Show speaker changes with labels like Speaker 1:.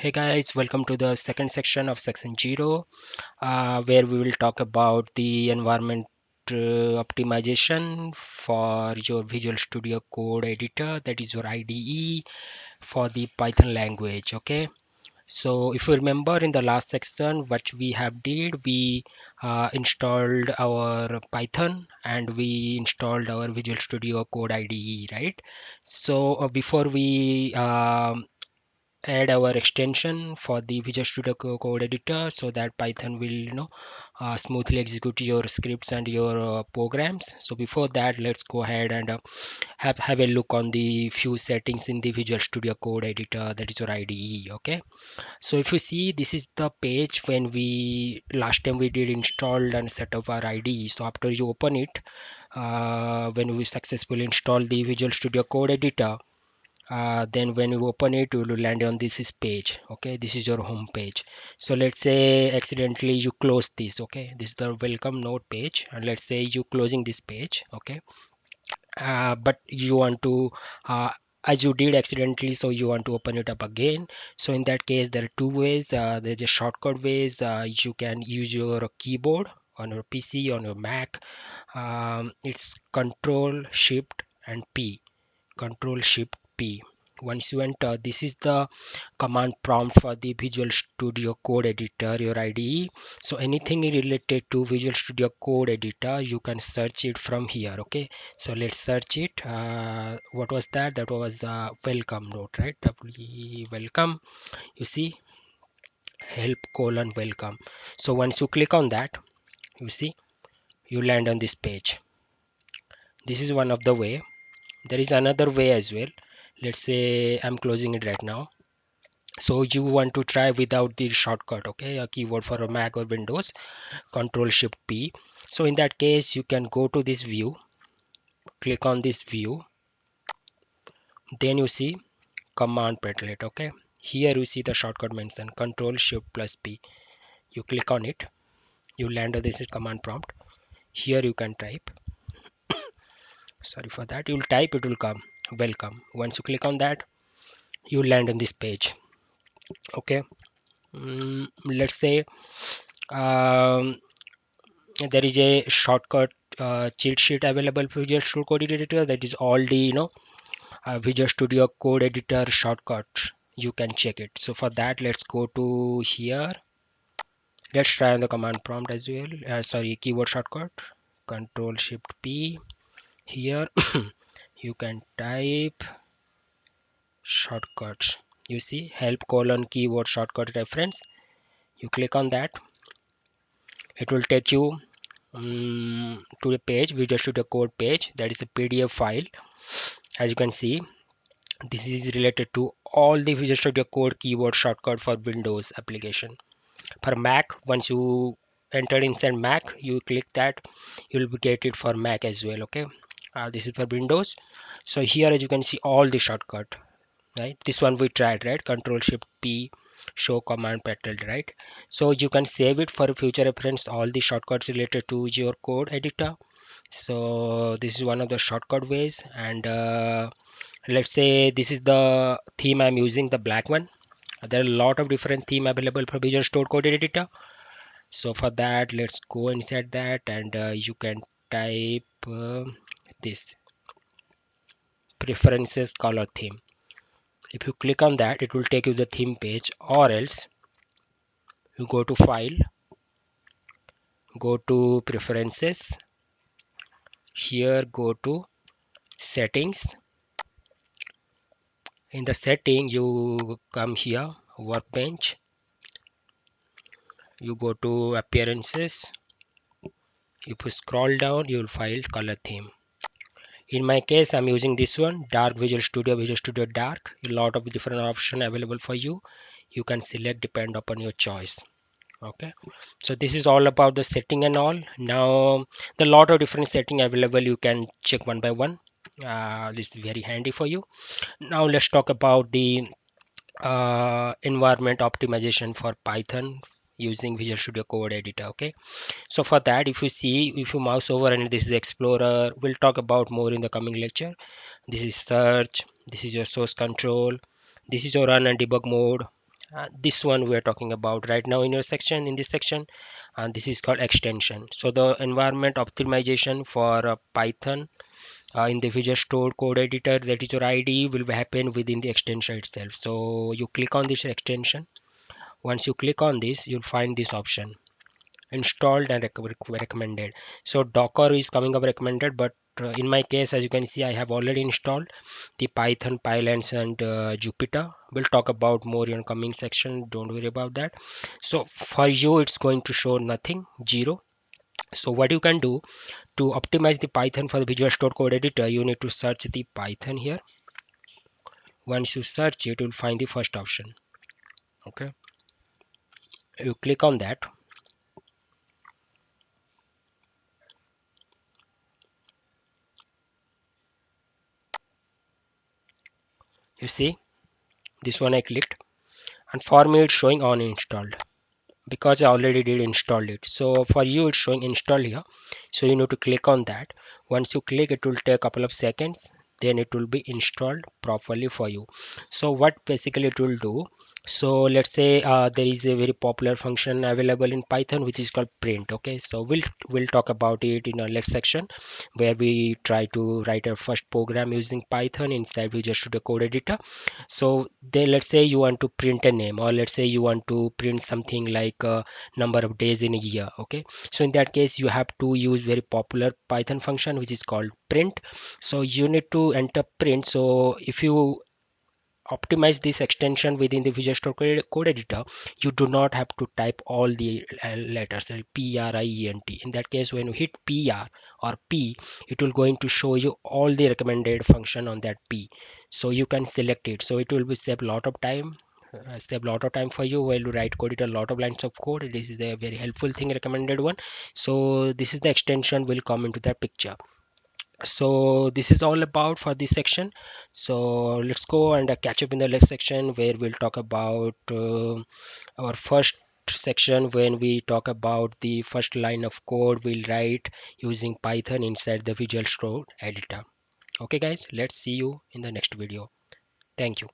Speaker 1: Hey guys, welcome to the second section of section 0, where we will talk about the environment optimization for your Visual Studio Code editor, that is your IDE for the Python language. Okay, so if you remember in the last section, what we have did, we installed our Python and we installed our Visual Studio Code IDE, right? So before we add our extension for the Visual Studio Code editor so that Python will smoothly execute your scripts and your programs. So before that, let's go ahead and have a look on the few settings in the Visual Studio Code editor, that is your IDE. Okay, so if you see, this is the page when we last time we did installed and set up our IDE. So after you open it, when we successfully install the Visual Studio Code editor, then when you open it, you will land on this is page. Okay, this is your home page. So let's say accidentally you close this. Okay, this is the welcome note page, and let's say you closing this page. Okay, but you want to as you did accidentally, so you want to open it up again. So in that case, there are two ways. There's a shortcut ways. You can use your keyboard on your PC, on your Mac. It's Control Shift and P. Control Shift P. Once you enter, this is the command prompt for the Visual Studio Code editor, your IDE. So anything related to Visual Studio Code editor, you can search it from here. Okay, so let's search it. What was that? That was welcome note, right? Welcome. You see, help colon welcome. So once you click on that, you see, you land on this page. This is one of the way. There is another way as well. Let's say I'm closing it right now. So you want to try without the shortcut, okay, a keyboard for a Mac or Windows, Control Shift P. So in that case, you can go to this view, click on this view, then you see command palette. Okay, here you see the shortcut mentioned Control Shift plus P. You click on it, you land on this is command prompt. Here you can type, sorry for that, you'll type, it will come welcome. Once you click on that, you land on this page. Okay, let's say um, there is a shortcut cheat sheet available for Visual Studio Code Editor, that is all the Visual Studio Code Editor shortcuts. You can check it. So for that, let's go to here. Let's try on the command prompt as well. Sorry, keyboard shortcut, Control Shift P. Here you can type shortcuts. You see help colon keyboard shortcut reference. You click on that, it will take you to the page, Visual Studio Code page. That is a PDF file. As you can see, this is related to all the Visual Studio Code keyboard shortcut for Windows application. For Mac, once you enter inside Mac, you click that, you will get it for Mac as well. Okay, this is for Windows. So here, as you can see, all the shortcut, right? This one we tried, right? Control Shift P, show command palette, right? So you can save it for future reference, all the shortcuts related to your code editor. So this is one of the shortcut ways. And let's say this is the theme I'm using, the black one. There are a lot of different theme available for Visual Studio Code editor. So for that, let's go inside that, and you can type this preferences color theme. If you click on that, it will take you the theme page, or else you go to file, go to preferences, here go to settings. In the setting, you come here, workbench, you go to appearances. If you scroll down, you will find color theme. In my case, I'm using this one, dark Visual Studio Dark. A lot of different options available for you. You can select depend upon your choice. Okay, so this is all about the setting and all. Now there are a lot of different setting available, you can check one by one. This is very handy for you. Now let's talk about the environment optimization for Python using Visual Studio Code editor. Okay, so for that, if you see, if you mouse over, and this is Explorer, we'll talk about more in the coming lecture. This is search, this is your source control, this is your run and debug mode, This one we are talking about right now in your section, in this section, and this is called extension. So the environment optimization for Python in the Visual Store Code Editor, that is your IDE, will happen within the extension itself. So you click on this extension. Once you click on this, you'll find this option, installed and recommended. So Docker is coming up recommended, but in my case, as you can see, I have already installed the Python, Pylons, and Jupyter. We'll talk about more in coming section, don't worry about that. So for you, it's going to show nothing, zero. So what you can do to optimize the Python for the Visual Store Code Editor, you need to search the Python here. Once you search it, you'll find the first option. Okay, you click on that. You see this one I clicked, and for me it's showing on installed because I already did install it. So for you it's showing installed here, so you need to click on that. Once you click, it will take a couple of seconds, then it will be installed properly for you. So what basically it will do, so let's say there is a very popular function available in Python which is called print. Okay, so we'll talk about it in our next section, where we try to write our first program using Python inside Visual Studio Code Editor. So then let's say you want to print a name, or let's say you want to print something like a number of days in a year. Okay, so in that case you have to use very popular Python function which is called print. So you need to enter print. So if you optimize this extension within the Visual Store Code Editor, you do not have to type all the letters like PRIENT. In that case, when you hit PR or P, it will going to show you all the recommended function on that P. So you can select it. So it will be save a lot of time. Save a lot of time for you while you write code, it a lot of lines of code. This is a very helpful thing, recommended one. So this is the extension will come into the picture. So this is all about for this section. So let's go and catch up in the next section, where we'll talk about our first section, when we talk about the first line of code we'll write using Python inside the Visual Store Editor. Okay guys, let's see you in the next video. Thank you.